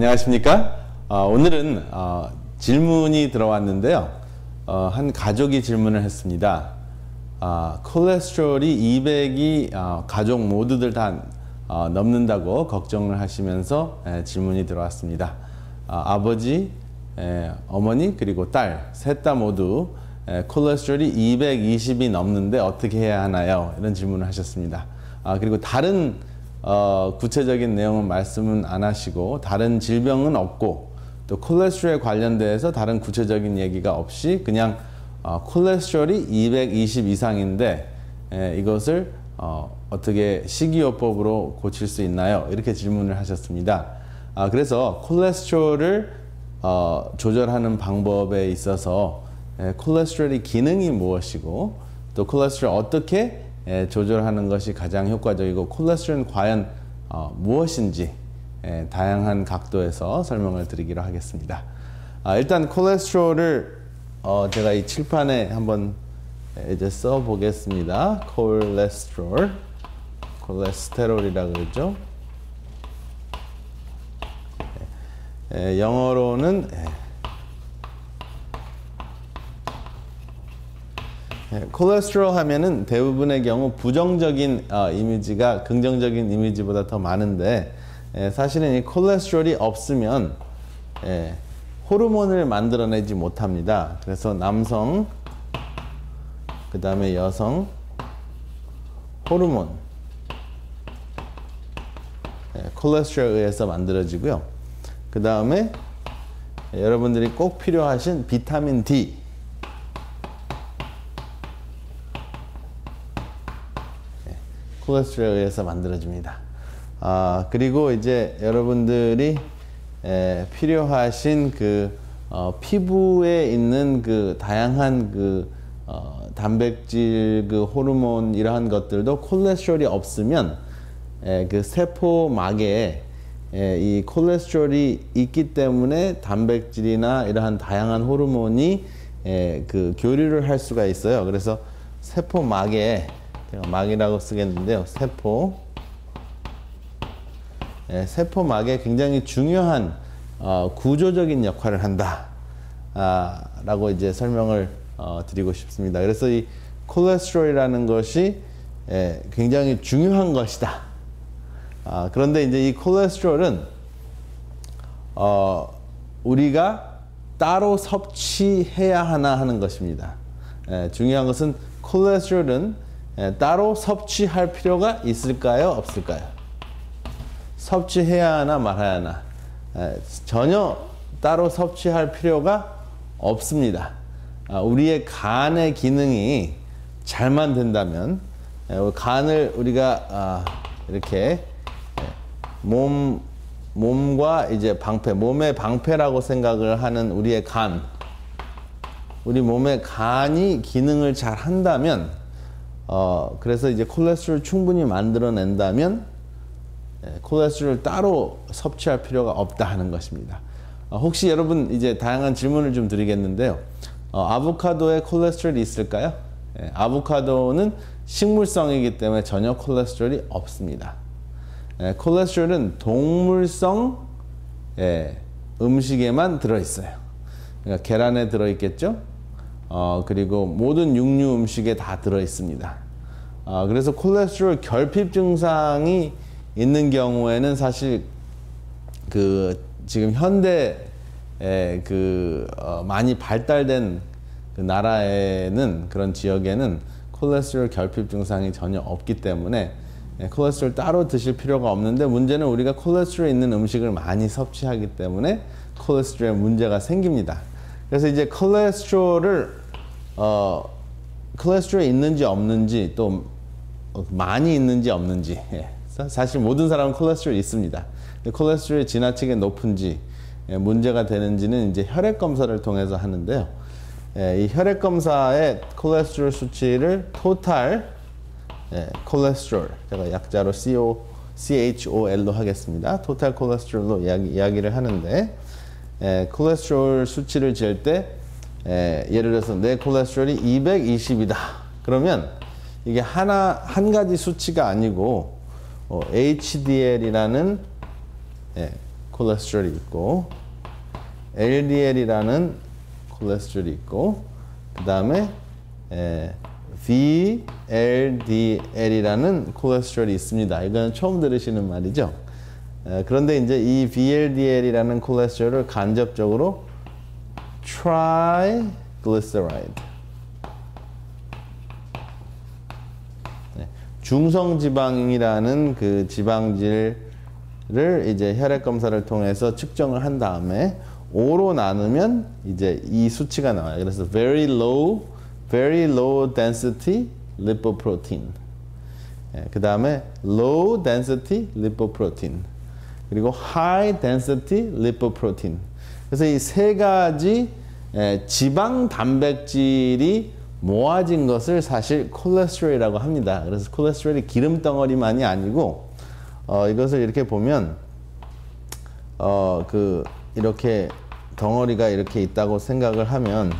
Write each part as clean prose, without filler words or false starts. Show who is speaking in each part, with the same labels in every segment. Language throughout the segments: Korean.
Speaker 1: 안녕하십니까? 오늘은 질문이 들어왔는데요. 한 가족이 질문을 했습니다. 콜레스테롤이 200이 가족 모두들 다 넘는다고 걱정을 하시면서 질문이 들어왔습니다. 아버지, 어머니 그리고 딸 셋 다 모두 콜레스테롤이 220이 넘는데 어떻게 해야 하나요? 이런 질문을 하셨습니다. 그리고 다른 구체적인 내용은 말씀은 안 하시고 다른 질병은 없고 또 콜레스테롤에 관련돼서 다른 구체적인 얘기가 없이 그냥 콜레스테롤이 220 이상인데 이것을 어떻게 식이요법으로 고칠 수 있나요? 이렇게 질문을 하셨습니다. 그래서 콜레스테롤을 조절하는 방법에 있어서 콜레스테롤의 기능이 무엇이고 또 콜레스테롤 어떻게 조절하는 것이 가장 효과적이고 콜레스테롤은 과연 무엇인지 다양한 각도에서 설명을 드리기로 하겠습니다. 일단 콜레스테롤을 제가 이 칠판에 한번 이제 써 보겠습니다. 콜레스테롤이라고 그러죠. 영어로는 콜레스테롤 하면은 대부분의 경우 부정적인 이미지가 긍정적인 이미지보다 더 많은데 사실은 이 콜레스테롤이 없으면 호르몬을 만들어내지 못합니다. 그래서 남성, 그 다음에 여성 호르몬 콜레스테롤에 의해서 만들어지고요. 그 다음에 여러분들이 꼭 필요하신 비타민 D 콜레스테롤에 의해서 만들어집니다. 그리고 이제 여러분들이 필요하신 그 피부에 있는 그 다양한 그 단백질 그 호르몬 이러한 것들도 콜레스테롤이 없으면 그 세포막에 이 콜레스테롤이 있기 때문에 단백질이나 이러한 다양한 호르몬이 그 교류를 할 수가 있어요. 그래서 세포막에 제가 막이라고 쓰겠는데요. 세포막에 굉장히 중요한 구조적인 역할을 한다 라고 이제 설명을 드리고 싶습니다. 그래서 이 콜레스테롤이라는 것이 굉장히 중요한 것이다. 그런데 이제 이 콜레스테롤은 우리가 따로 섭취해야 하나 하는 것입니다. 중요한 것은 콜레스테롤은 따로 섭취할 필요가 있을까요? 없을까요? 섭취해야 하나 말아야 하나? 전혀 따로 섭취할 필요가 없습니다. 우리의 간의 기능이 잘만 된다면 간을 우리가 이렇게 몸과 이제 방패, 몸의 방패라고 생각을 하는 우리의 간, 우리 몸의 간이 기능을 잘 한다면 그래서 이제 콜레스테롤 충분히 만들어낸다면 콜레스테롤 따로 섭취할 필요가 없다 하는 것입니다. 혹시 여러분 이제 다양한 질문을 좀 드리겠는데요. 아보카도에 콜레스테롤이 있을까요? 아보카도는 식물성이기 때문에 전혀 콜레스테롤이 없습니다. 콜레스테롤은 동물성 음식에만 들어있어요. 그러니까 계란에 들어있겠죠? 그리고 모든 육류 음식에 다 들어있습니다. 그래서 콜레스테롤 결핍 증상이 있는 경우에는 사실 그 지금 현대 많이 발달된 그 나라에는 그런 지역에는 콜레스테롤 결핍 증상이 전혀 없기 때문에 콜레스테롤 따로 드실 필요가 없는데 문제는 우리가 콜레스테롤 있는 음식을 많이 섭취하기 때문에 콜레스테롤에 문제가 생깁니다. 그래서 이제 콜레스테롤이 있는지 없는지 또 많이 있는지 없는지 사실 모든 사람은 콜레스테롤이 있습니다. 콜레스테롤이 지나치게 높은지 문제가 되는지는 이제 혈액 검사를 통해서 하는데요. 이 혈액 검사의 콜레스테롤 수치를 토탈 콜레스테롤, 제가 약자로 CHOL로 하겠습니다. 토탈 콜레스테롤로 이야기를 하는데 콜레스테롤 수치를 잴 때 예를 들어서 내 콜레스테롤이 220이다. 그러면 이게 한 가지 수치가 아니고 HDL이라는 콜레스테롤이 있고 LDL이라는 콜레스테롤이 있고 그 다음에 VLDL이라는 콜레스테롤이 있습니다. 이건 처음 들으시는 말이죠. 그런데 이제 이 VLDL이라는 콜레스테롤을 간접적으로 트라이글리세라이드, 중성지방이라는 그 지방질을 이제 혈액 검사를 통해서 측정을 한 다음에 5로 나누면 이제 이 수치가 나와요. 그래서 very low density lipoprotein, 그 다음에 low density lipoprotein, 그리고 high density lipoprotein. 그래서 이 세 가지 지방 단백질이 모아진 것을 사실 콜레스테롤이라고 합니다. 그래서 콜레스테롤이 기름 덩어리만이 아니고 이것을 이렇게 보면 이렇게 덩어리가 이렇게 있다고 생각을 하면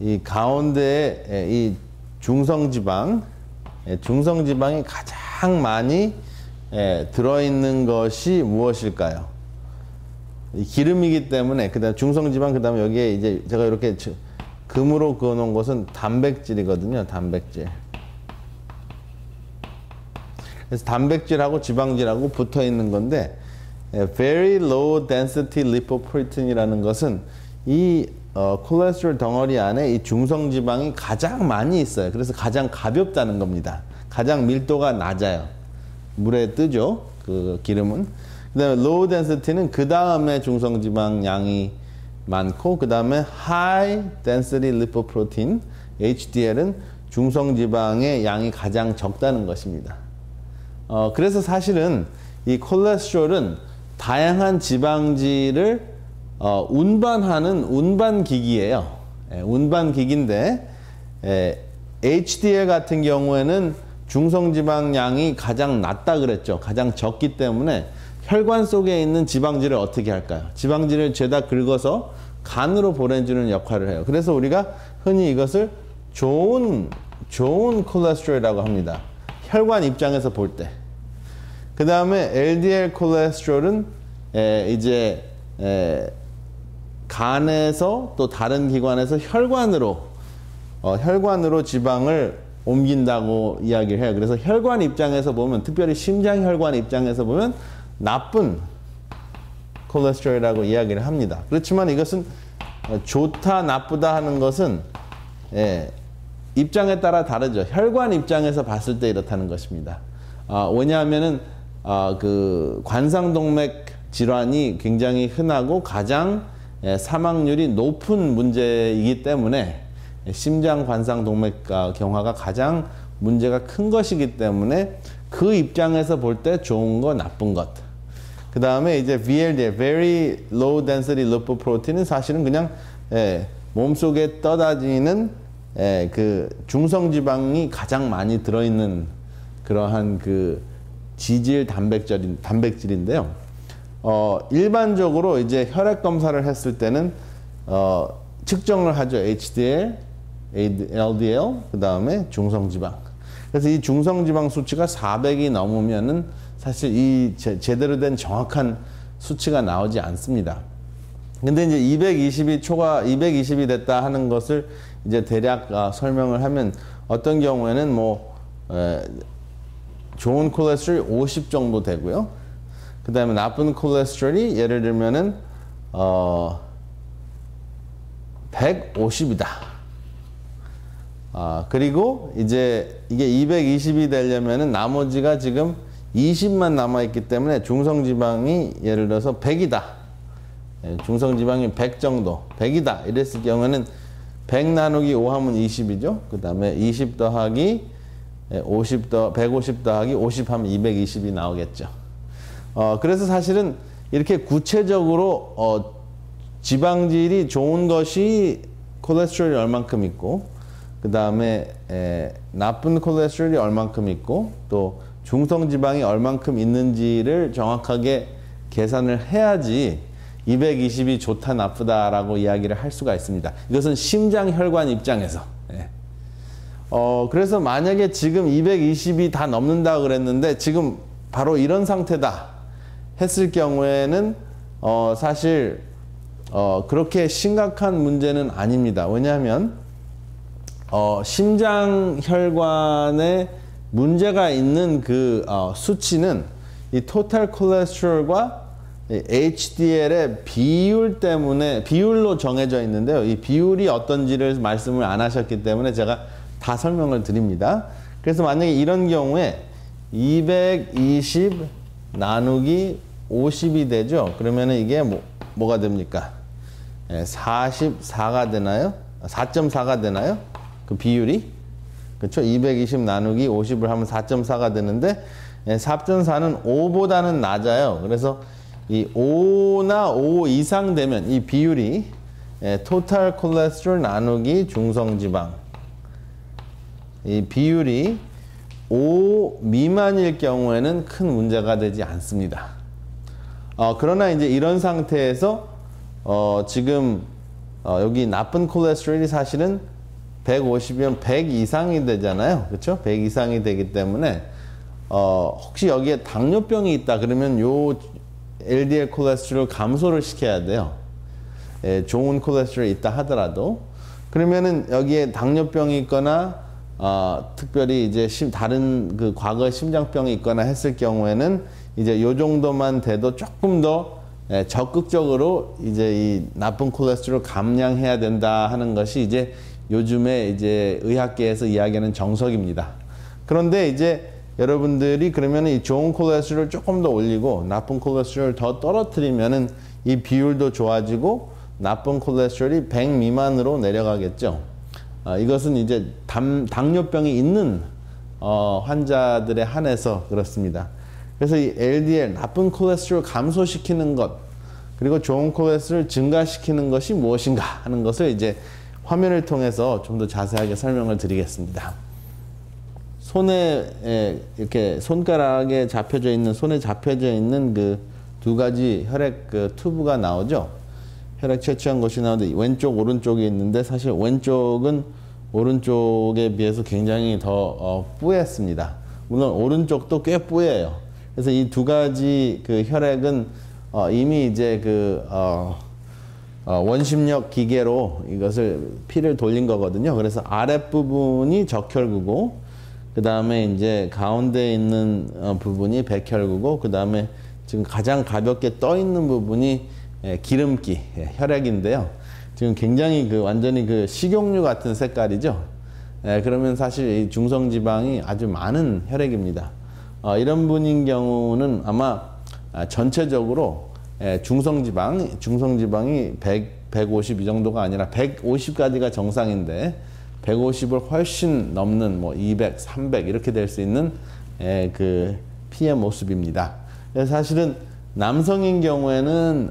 Speaker 1: 이 가운데에 이 중성지방이 가장 많이 들어있는 것이 무엇일까요? 이 기름이기 때문에 그다음 중성지방, 그다음에 여기에 이제 제가 이렇게 금으로 그어놓은 것은 단백질이거든요. 단백질. 그래서 단백질하고 지방질하고 붙어 있는 건데 very low density lipoprotein이라는 것은 이 콜레스테롤 덩어리 안에 이 중성지방이 가장 많이 있어요. 그래서 가장 가볍다는 겁니다. 가장 밀도가 낮아요. 물에 뜨죠. 그 기름은. 그 다음에 low density는 그 다음에 중성지방 양이 많고, 그 다음에 high density lipoprotein, HDL은 중성지방의 양이 가장 적다는 것입니다. 그래서 사실은 이 콜레스테롤은 다양한 지방질을 운반하는 운반기기예요. 운반기기인데 HDL 같은 경우에는 중성지방 양이 가장 낮다 그랬죠. 가장 적기 때문에 혈관 속에 있는 지방질을 어떻게 할까요? 지방질을 죄다 긁어서 간으로 보내주는 역할을 해요. 그래서 우리가 흔히 이것을 좋은 콜레스테롤이라고 합니다. 혈관 입장에서 볼 때. 그 다음에 LDL 콜레스테롤은 이제 간에서 또 다른 기관에서 혈관으로 지방을 옮긴다고 이야기를 해요. 그래서 혈관 입장에서 보면, 특별히 심장혈관 입장에서 보면 나쁜 콜레스테롤이라고 이야기를 합니다. 그렇지만 이것은 좋다 나쁘다 하는 것은 입장에 따라 다르죠. 혈관 입장에서 봤을 때 이렇다는 것입니다. 왜냐하면은 그 관상동맥 질환이 굉장히 흔하고 가장 사망률이 높은 문제이기 때문에 심장 관상동맥 경화가 가장 문제가 큰 것이기 때문에 그 입장에서 볼 때 좋은 것, 나쁜 것. 그 다음에 이제 VLDL, Very Low Density Lipoprotein은 사실은 그냥 몸속에 떠다니는 그 중성지방이 가장 많이 들어있는 그러한 그 지질 단백질인데요. 일반적으로 이제 혈액 검사를 했을 때는 측정을 하죠. HDL, LDL, 그 다음에 중성지방. 그래서 이 중성지방 수치가 400이 넘으면은 사실 이 제대로 된 정확한 수치가 나오지 않습니다. 근데 이제 220이 됐다 하는 것을 이제 대략 설명을 하면, 어떤 경우에는 뭐 좋은 콜레스테롤이 50 정도 되고요. 그 다음에 나쁜 콜레스테롤이 예를 들면은 150이다. 그리고 이제 이게 220이 되려면은 나머지가 지금 20만 남아있기 때문에 중성지방이 예를 들어서 100이다. 중성지방이 100 정도, 100이다. 이랬을 경우에는 100 나누기 5 하면 20이죠. 그 다음에 20 더하기 150 더하기 50 하면 220이 나오겠죠. 그래서 사실은 이렇게 구체적으로 지방질이 좋은 것이 콜레스테롤이 얼만큼 있고, 그 다음에 나쁜 콜레스테롤이 얼만큼 있고, 또 중성지방이 얼만큼 있는지를 정확하게 계산을 해야지 220이 좋다 나쁘다라고 이야기를 할 수가 있습니다. 이것은 심장혈관 입장에서. 그래서 만약에 지금 220이 다 넘는다 그랬는데 지금 바로 이런 상태다 했을 경우에는 사실 그렇게 심각한 문제는 아닙니다. 왜냐하면 심장혈관에 문제가 있는 그 수치는 이 토탈 콜레스테롤과 HDL의 비율로 정해져 있는데요. 이 비율이 어떤지를 말씀을 안 하셨기 때문에 제가 다 설명을 드립니다. 그래서 만약에 이런 경우에 220 나누기 50이 되죠. 그러면은 이게 뭐가 됩니까? 44가 되나요? 4.4가 되나요? 그 비율이? 그렇죠? 220 나누기 50을 하면 4.4가 되는데 4.4는 5보다는 낮아요. 그래서 이 5나 5 이상 되면 이 비율이 토탈 콜레스테롤 나누기 중성지방 이 비율이 5 미만일 경우에는 큰 문제가 되지 않습니다. 그러나 이제 이런 상태에서 지금 여기 나쁜 콜레스테롤이 사실은 150이면 100 이상이 되잖아요. 그렇죠? 100 이상이 되기 때문에 혹시 여기에 당뇨병이 있다 그러면 요 LDL 콜레스테롤 감소를 시켜야 돼요. 좋은 콜레스테롤이 있다 하더라도. 그러면은 여기에 당뇨병이 있거나 특별히 이제 다른 그 과거 심장병이 있거나 했을 경우에는 이제 요 정도만 돼도 조금 더 적극적으로 이제 이 나쁜 콜레스테롤 감량해야 된다 하는 것이 이제 요즘에 이제 의학계에서 이야기하는 정석입니다. 그런데 이제 여러분들이 그러면 이 좋은 콜레스테롤을 조금 더 올리고 나쁜 콜레스테롤을 더 떨어뜨리면은 이 비율도 좋아지고 나쁜 콜레스테롤이 100 미만으로 내려가겠죠. 이것은 이제 당뇨병이 있는 환자들에 한해서 그렇습니다. 그래서 이 LDL 나쁜 콜레스테롤 감소시키는 것 그리고 좋은 콜레스테롤 증가시키는 것이 무엇인가 하는 것을 이제 화면을 통해서 좀 더 자세하게 설명을 드리겠습니다. 손에 이렇게 손가락에 잡혀져 있는 손에 잡혀져 있는 그 두 가지 혈액 그 튜브가 나오죠. 혈액 채취한 것이 나오는데 왼쪽 오른쪽이 있는데 사실 왼쪽은 오른쪽에 비해서 굉장히 더 뿌였습니다. 물론 오른쪽도 꽤 뿌예요. 그래서 이 두 가지 그 혈액은 이미 이제 그 원심력 기계로 이것을 피를 돌린 거거든요. 그래서 아랫부분이 적혈구고 그 다음에 이제 가운데 있는 부분이 백혈구고 그 다음에 지금 가장 가볍게 떠 있는 부분이 기름기 혈액인데요. 지금 굉장히 그 완전히 그 식용유 같은 색깔이죠. 그러면 사실 이 중성지방이 아주 많은 혈액입니다. 이런 분인 경우는 아마 전체적으로 중성지방이 150 이 정도가 아니라 150까지가 정상인데 150을 훨씬 넘는 뭐 200, 300 이렇게 될 수 있는 그 피의 모습입니다. 사실은 남성인 경우에는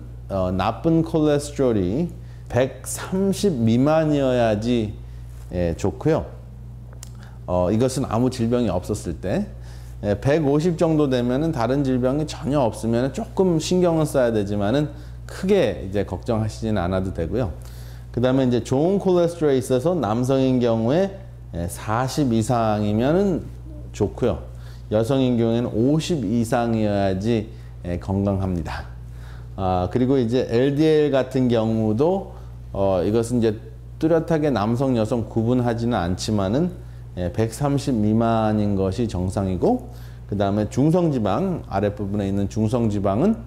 Speaker 1: 나쁜 콜레스테롤이 130 미만이어야지 좋고요. 이것은 아무 질병이 없었을 때 150 정도 되면은 다른 질병이 전혀 없으면 조금 신경은 써야 되지만은 크게 이제 걱정하시지는 않아도 되고요. 그 다음에 이제 좋은 콜레스테롤에 있어서 남성인 경우에 40 이상이면은 좋고요. 여성인 경우에는 50 이상이어야지 건강합니다. 그리고 이제 LDL 같은 경우도 이것은 이제 뚜렷하게 남성, 여성 구분하지는 않지만은 130 미만인 것이 정상이고 그 다음에 중성지방 아랫부분에 있는 중성지방은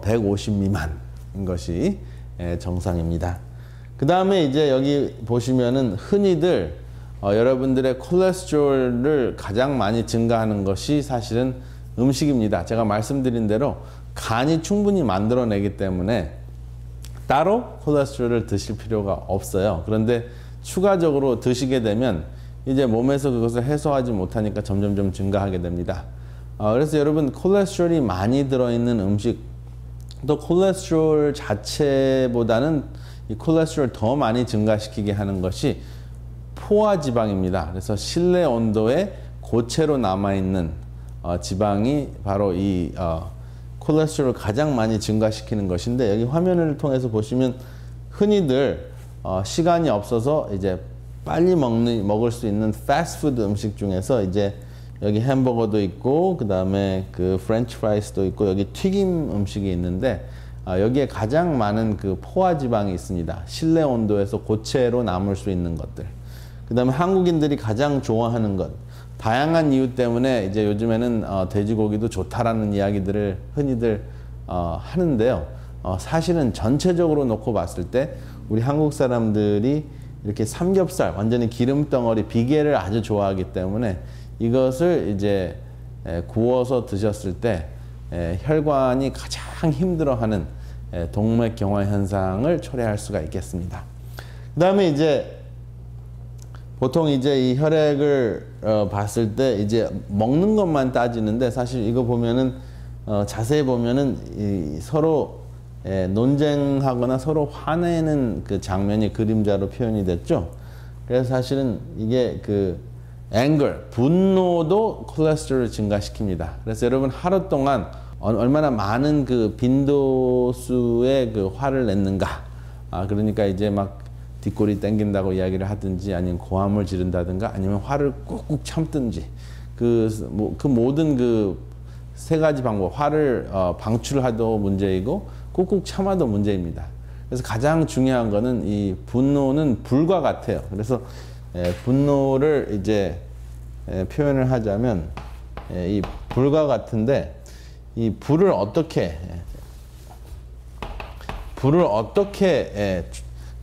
Speaker 1: 150 미만인 것이 정상입니다. 그 다음에 이제 여기 보시면은 흔히들 여러분들의 콜레스테롤을 가장 많이 증가하는 것이 사실은 음식입니다. 제가 말씀드린 대로 간이 충분히 만들어내기 때문에 따로 콜레스테롤을 드실 필요가 없어요. 그런데 추가적으로 드시게 되면 이제 몸에서 그것을 해소하지 못하니까 점점점 증가하게 됩니다. 그래서 여러분 콜레스테롤이 많이 들어있는 음식 또 콜레스테롤 자체보다는 이 콜레스테롤 더 많이 증가시키게 하는 것이 포화지방입니다. 그래서 실내 온도에 고체로 남아있는 지방이 바로 이 콜레스테롤을 가장 많이 증가시키는 것인데 여기 화면을 통해서 보시면 흔히들 시간이 없어서 이제 빨리 먹을 수 있는 패스트푸드 음식 중에서 이제 여기 햄버거도 있고 그 다음에 그 프렌치 프라이스도 있고 여기 튀김 음식이 있는데 여기에 가장 많은 그 포화 지방이 있습니다. 실내 온도에서 고체로 남을 수 있는 것들. 그 다음에 한국인들이 가장 좋아하는 것. 다양한 이유 때문에 이제 요즘에는 돼지고기도 좋다라는 이야기들을 흔히들 하는데요. 사실은 전체적으로 놓고 봤을 때 우리 한국 사람들이 이렇게 삼겹살, 완전히 기름덩어리, 비계를 아주 좋아하기 때문에 이것을 이제 구워서 드셨을 때 혈관이 가장 힘들어하는 동맥경화 현상을 초래할 수가 있겠습니다. 그 다음에 이제 보통 이제 이 혈액을 봤을 때 이제 먹는 것만 따지는데 사실 이거 보면은 자세히 보면은 서로 논쟁하거나 서로 화내는 그 장면이 그림자로 표현이 됐죠. 그래서 사실은 이게 그 anger, 분노도 콜레스테롤을 증가시킵니다. 그래서 여러분 하루 동안 얼마나 많은 그 빈도수의 그 화를 냈는가. 그러니까 이제 막 뒷골이 땡긴다고 이야기를 하든지 아니면 고함을 지른다든가 아니면 화를 꾹꾹 참든지 그 모든 그 세 가지 방법, 화를 방출하도 문제이고 꾹꾹 참아도 문제입니다. 그래서 가장 중요한 거는 이 분노는 불과 같아요. 그래서 분노를 이제 표현을 하자면 이 불과 같은데 이 불을 어떻게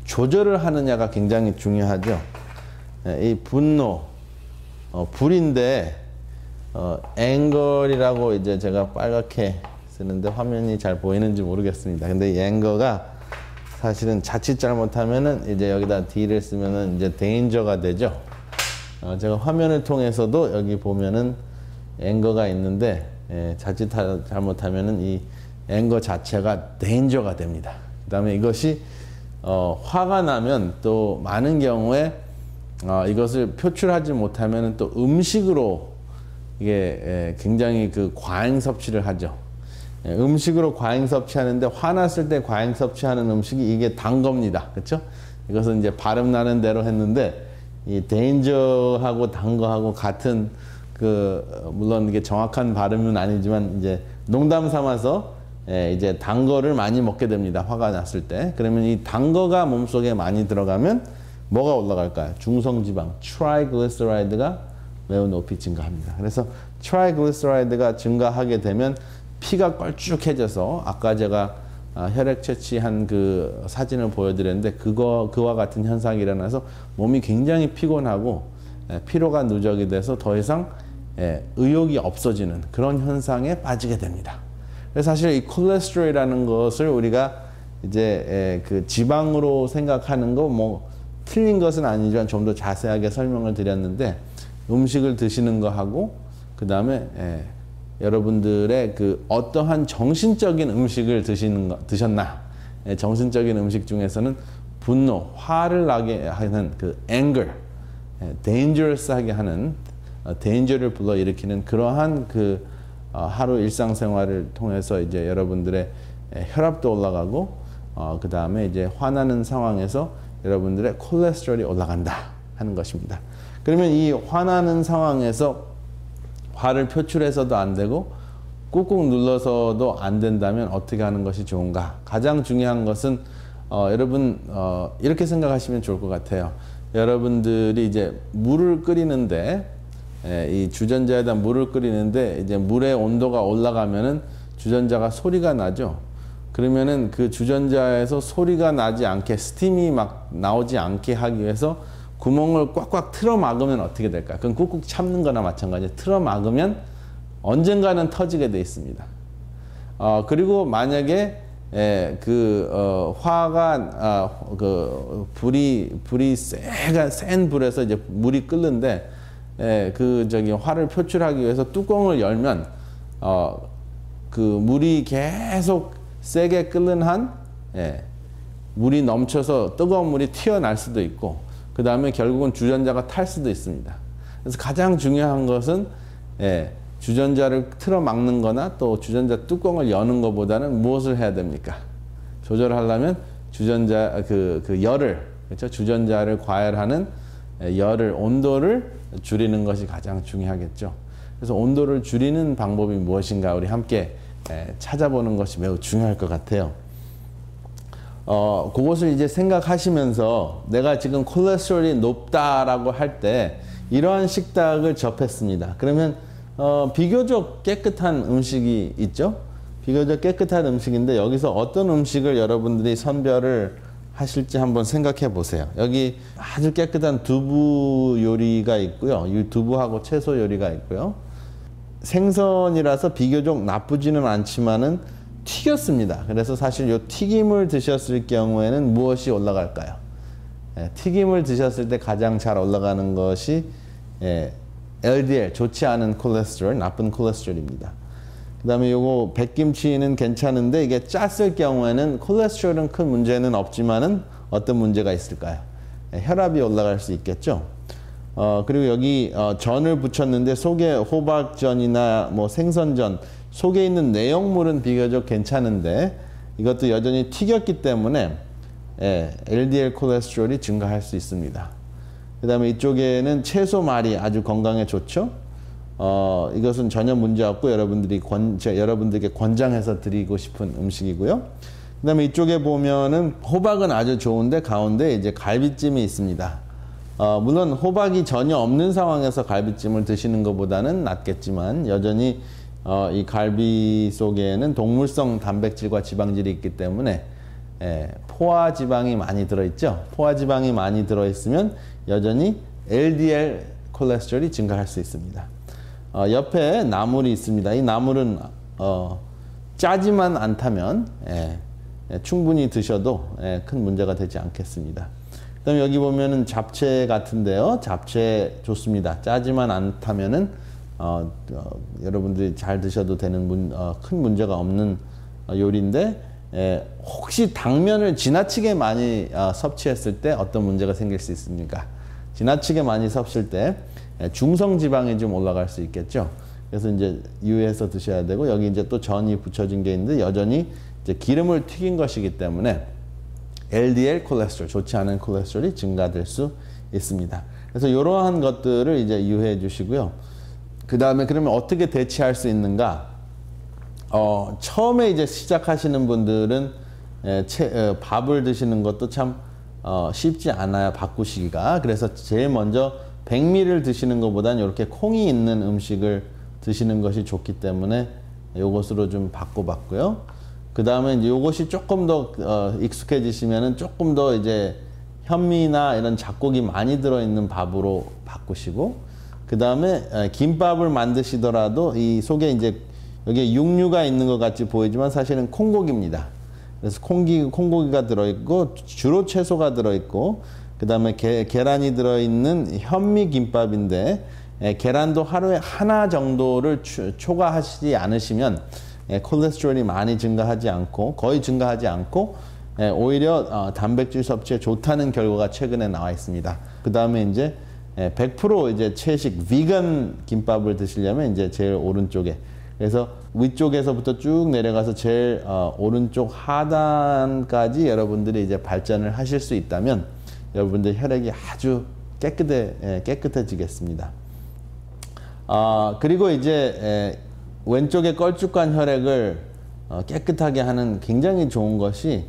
Speaker 1: 조절을 하느냐가 굉장히 중요하죠. 이 분노, 불인데 앵걸이라고 이제 제가 빨갛게 쓰는데 화면이 잘 보이는지 모르겠습니다. 근데 이 앵거가 사실은 자칫 잘못하면은 이제 여기다 D를 쓰면은 이제 데인저가 되죠. 제가 화면을 통해서도 여기 보면은 앵거가 있는데 자칫 잘못하면은 이 앵거 자체가 데인저가 됩니다. 그 다음에 이것이 화가 나면 또 많은 경우에 이것을 표출하지 못하면 또 음식으로 이게 굉장히 그 과잉 섭취를 하죠. 음식으로 과잉 섭취하는데 화났을 때 과잉 섭취하는 음식이 이게 단 겁니다. 그렇죠? 이것은 이제 발음 나는 대로 했는데 이 데인저하고 단 거하고 같은 물론 이게 정확한 발음은 아니지만 이제 농담 삼아서 이제 단 거를 많이 먹게 됩니다. 화가 났을 때. 그러면 이 단 거가 몸속에 많이 들어가면 뭐가 올라갈까요? 중성지방, 트라이글리세라이드가 매우 높이 증가합니다. 그래서 트라이글리세라이드가 증가하게 되면 피가 걸쭉해져서 아까 제가 혈액 채취한 그 사진을 보여드렸는데 그와 같은 현상이 일어나서 몸이 굉장히 피곤하고 피로가 누적이 돼서 더 이상 의욕이 없어지는 그런 현상에 빠지게 됩니다. 그래서 사실 이 콜레스테롤이라는 것을 우리가 이제 그 지방으로 생각하는 거 뭐 틀린 것은 아니지만 좀 더 자세하게 설명을 드렸는데 음식을 드시는 거 하고 그 다음에 여러분들의 그 어떠한 정신적인 음식을 드셨나 정신적인 음식 중에서는 분노, 화를 나게 하는 그 anger, dangerous하게 하는 danger를 불러일으키는 그러한 그 하루 일상생활을 통해서 이제 여러분들의 혈압도 올라가고 그 다음에 이제 화나는 상황에서 여러분들의 콜레스테롤이 올라간다 하는 것입니다. 그러면 이 화나는 상황에서 화를 표출해서도 안 되고 꾹꾹 눌러서도 안 된다면 어떻게 하는 것이 좋은가? 가장 중요한 것은 여러분 이렇게 생각하시면 좋을 것 같아요. 여러분들이 이제 물을 끓이는데 이 주전자에다 물을 끓이는데 이제 물의 온도가 올라가면은 주전자가 소리가 나죠. 그러면은 그 주전자에서 소리가 나지 않게 스팀이 막 나오지 않게 하기 위해서 구멍을 꽉꽉 틀어 막으면 어떻게 될까요? 그건 꾹꾹 참는 거나 마찬가지예요. 틀어 막으면 언젠가는 터지게 돼 있습니다. 그리고 만약에 불이 센 불에서 이제 물이 끓는데 화를 표출하기 위해서 뚜껑을 열면 그 물이 계속 세게 끓는 한 물이 넘쳐서 뜨거운 물이 튀어날 수도 있고 그 다음에 결국은 주전자가 탈 수도 있습니다. 그래서 가장 중요한 것은 주전자를 틀어 막는 거나 또 주전자 뚜껑을 여는 것보다는 무엇을 해야 됩니까? 조절하려면 주전자 열을, 그렇죠? 주전자를 과열하는 열을, 온도를 줄이는 것이 가장 중요하겠죠. 그래서 온도를 줄이는 방법이 무엇인가 우리 함께 찾아보는 것이 매우 중요할 것 같아요. 그것을 이제 생각하시면서 내가 지금 콜레스테롤이 높다라고 할 때 이러한 식탁을 접했습니다. 그러면 비교적 깨끗한 음식이 있죠? 비교적 깨끗한 음식인데 여기서 어떤 음식을 여러분들이 선별을 하실지 한번 생각해 보세요. 여기 아주 깨끗한 두부 요리가 있고요. 이 두부하고 채소 요리가 있고요. 생선이라서 비교적 나쁘지는 않지만은 튀겼습니다. 그래서 사실 이 튀김을 드셨을 경우에는 무엇이 올라갈까요? 튀김을 드셨을 때 가장 잘 올라가는 것이 LDL, 좋지 않은 콜레스테롤, 나쁜 콜레스테롤입니다. 그 다음에 요거 백김치는 괜찮은데 이게 짰을 경우에는 콜레스테롤은 큰 문제는 없지만은 어떤 문제가 있을까요? 혈압이 올라갈 수 있겠죠. 그리고 여기 전을 부쳤는데 속에 호박전이나 뭐 생선전 속에 있는 내용물은 비교적 괜찮은데 이것도 여전히 튀겼기 때문에 LDL 콜레스테롤이 증가할 수 있습니다. 그 다음에 이쪽에는 채소말이 아주 건강에 좋죠. 이것은 전혀 문제 없고 여러분들께 권장해서 드리고 싶은 음식이고요. 그 다음에 이쪽에 보면은 호박은 아주 좋은데 가운데 이제 갈비찜이 있습니다. 물론 호박이 전혀 없는 상황에서 갈비찜을 드시는 것보다는 낫겠지만 여전히 이 갈비 속에는 동물성 단백질과 지방질이 있기 때문에 포화지방이 많이 들어있죠. 포화지방이 많이 들어있으면 여전히 LDL 콜레스테롤이 증가할 수 있습니다. 옆에 나물이 있습니다. 이 나물은 짜지만 않다면 충분히 드셔도 큰 문제가 되지 않겠습니다. 그 다음에 여기 보면은 잡채 같은데요. 잡채 좋습니다. 짜지만 않다면은 여러분들이 잘 드셔도 되는 큰 문제가 없는 요리인데 혹시 당면을 지나치게 많이 섭취했을 때 어떤 문제가 생길 수 있습니까? 지나치게 많이 섭취할 때 중성 지방이 좀 올라갈 수 있겠죠. 그래서 이제 유의해서 드셔야 되고 여기 이제 또 전이 붙여진 게 있는데 여전히 이제 기름을 튀긴 것이기 때문에 LDL 콜레스테롤, 좋지 않은 콜레스테롤이 증가될 수 있습니다. 그래서 이러한 것들을 이제 유의해 주시고요. 그 다음에 그러면 어떻게 대체할 수 있는가? 처음에 이제 시작하시는 분들은 밥을 드시는 것도 참 쉽지 않아요. 바꾸시기가. 그래서 제일 먼저 백미를 드시는 것보다는 이렇게 콩이 있는 음식을 드시는 것이 좋기 때문에 이것으로 좀 바꿔봤고요. 그 다음에 이제 이것이 조금 더 익숙해지시면은 조금 더 이제 현미나 이런 잡곡이 많이 들어있는 밥으로 바꾸시고, 그 다음에 김밥을 만드시더라도 이 속에 이제 여기에 육류가 있는 것 같이 보이지만 사실은 콩고기입니다. 그래서 콩고기가 들어있고 주로 채소가 들어있고 그 다음에 계란이 들어있는 현미 김밥인데 계란도 하루에 하나 정도를 초과하시지 않으시면 콜레스테롤이 많이 증가하지 않고 거의 증가하지 않고 오히려 단백질 섭취에 좋다는 결과가 최근에 나와 있습니다. 그 다음에 이제 100% 이제 채식 비건 김밥을 드시려면 이제 제일 오른쪽에, 그래서 위쪽에서부터 쭉 내려가서 제일 오른쪽 하단까지 여러분들이 이제 발전을 하실 수 있다면 여러분들 혈액이 아주 깨끗해지겠습니다. 그리고 이제 왼쪽에 걸쭉한 혈액을 깨끗하게 하는 굉장히 좋은 것이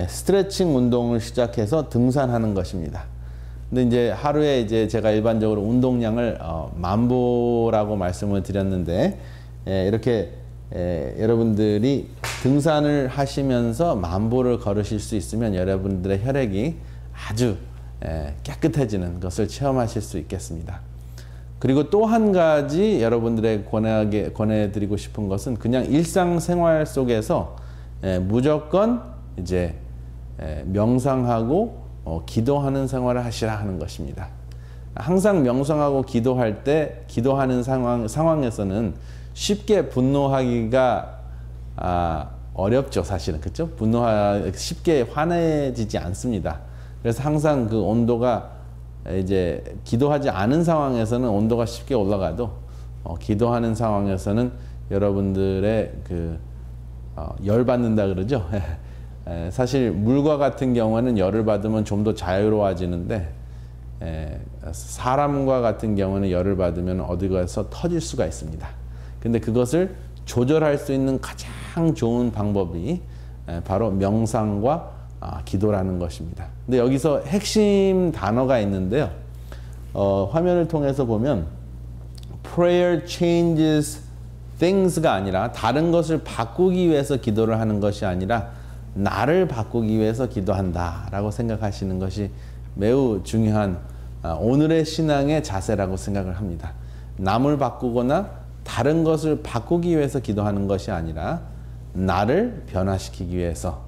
Speaker 1: 스트레칭 운동을 시작해서 등산하는 것입니다. 근데 이제 하루에 이제 제가 일반적으로 운동량을 10,000보라고 말씀을 드렸는데 이렇게 여러분들이 등산을 하시면서 10,000보를 걸으실 수 있으면 여러분들의 혈액이 아주 깨끗해지는 것을 체험하실 수 있겠습니다. 그리고 또 한 가지 여러분들에게 권해드리고 싶은 것은 그냥 일상생활 속에서 무조건 이제 명상하고 기도하는 생활을 하시라 하는 것입니다. 항상 명상하고 기도할 때 기도하는 상황에서는 쉽게 분노하기가 어렵죠, 사실은. 그렇죠? 쉽게 화내지지 않습니다. 그래서 항상 그 온도가 이제 기도하지 않은 상황에서는 온도가 쉽게 올라가도 기도하는 상황에서는 여러분들의 그 열 받는다 그러죠. 사실 물과 같은 경우에는 열을 받으면 좀 더 자유로워지는데 사람과 같은 경우는 열을 받으면 어디 가서 터질 수가 있습니다. 근데 그것을 조절할 수 있는 가장 좋은 방법이 바로 명상과 기도라는 것입니다. 근데 여기서 핵심 단어가 있는데요. 화면을 통해서 보면 prayer changes things가 아니라 다른 것을 바꾸기 위해서 기도를 하는 것이 아니라 나를 바꾸기 위해서 기도한다 라고 생각하시는 것이 매우 중요한 오늘의 신앙의 자세라고 생각을 합니다. 남을 바꾸거나 다른 것을 바꾸기 위해서 기도하는 것이 아니라 나를 변화시키기 위해서,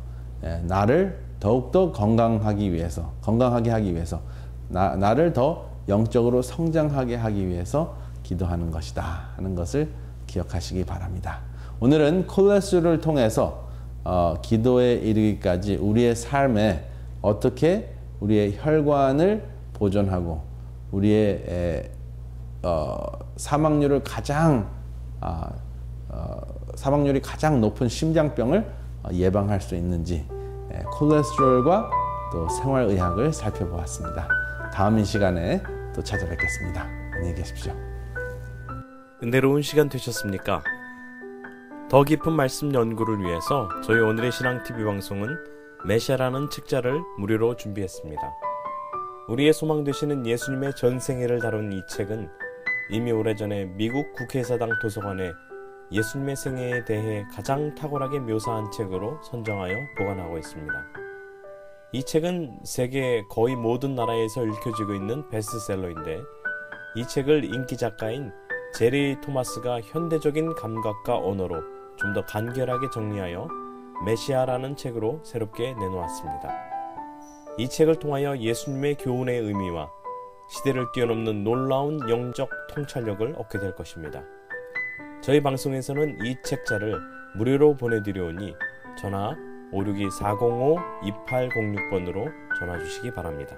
Speaker 1: 나를 더욱더 건강하게 하기 위해서, 나를 더 영적으로 성장하게 하기 위해서 기도하는 것이다 하는 것을 기억하시기 바랍니다. 오늘은 콜레스테롤을 통해서 기도에 이르기까지 우리의 삶에 어떻게 우리의 혈관을 보존하고 우리의 사망률이 가장 높은 심장병을 예방할 수 있는지 콜레스테롤과 또 생활의학을 살펴보았습니다. 다음 이 시간에 또 찾아뵙겠습니다. 안녕히 계십시오.
Speaker 2: 은혜로운 시간 되셨습니까? 더 깊은 말씀 연구를 위해서 저희 오늘의 신앙TV 방송은 메시아라는 책자를 무료로 준비했습니다. 우리의 소망 되시는 예수님의 전생애를 다룬 이 책은 이미 오래전에 미국 국회의사당 도서관에 예수님의 생애에 대해 가장 탁월하게 묘사한 책으로 선정하여 보관하고 있습니다. 이 책은 세계 거의 모든 나라에서 읽혀지고 있는 베스트셀러인데 이 책을 인기 작가인 제리 토마스가 현대적인 감각과 언어로 좀 더 간결하게 정리하여 메시아라는 책으로 새롭게 내놓았습니다. 이 책을 통하여 예수님의 교훈의 의미와 시대를 뛰어넘는 놀라운 영적 통찰력을 얻게 될 것입니다. 저희 방송에서는 이 책자를 무료로 보내드려오니 전화 562-405-2806번으로 전화 주시기 바랍니다.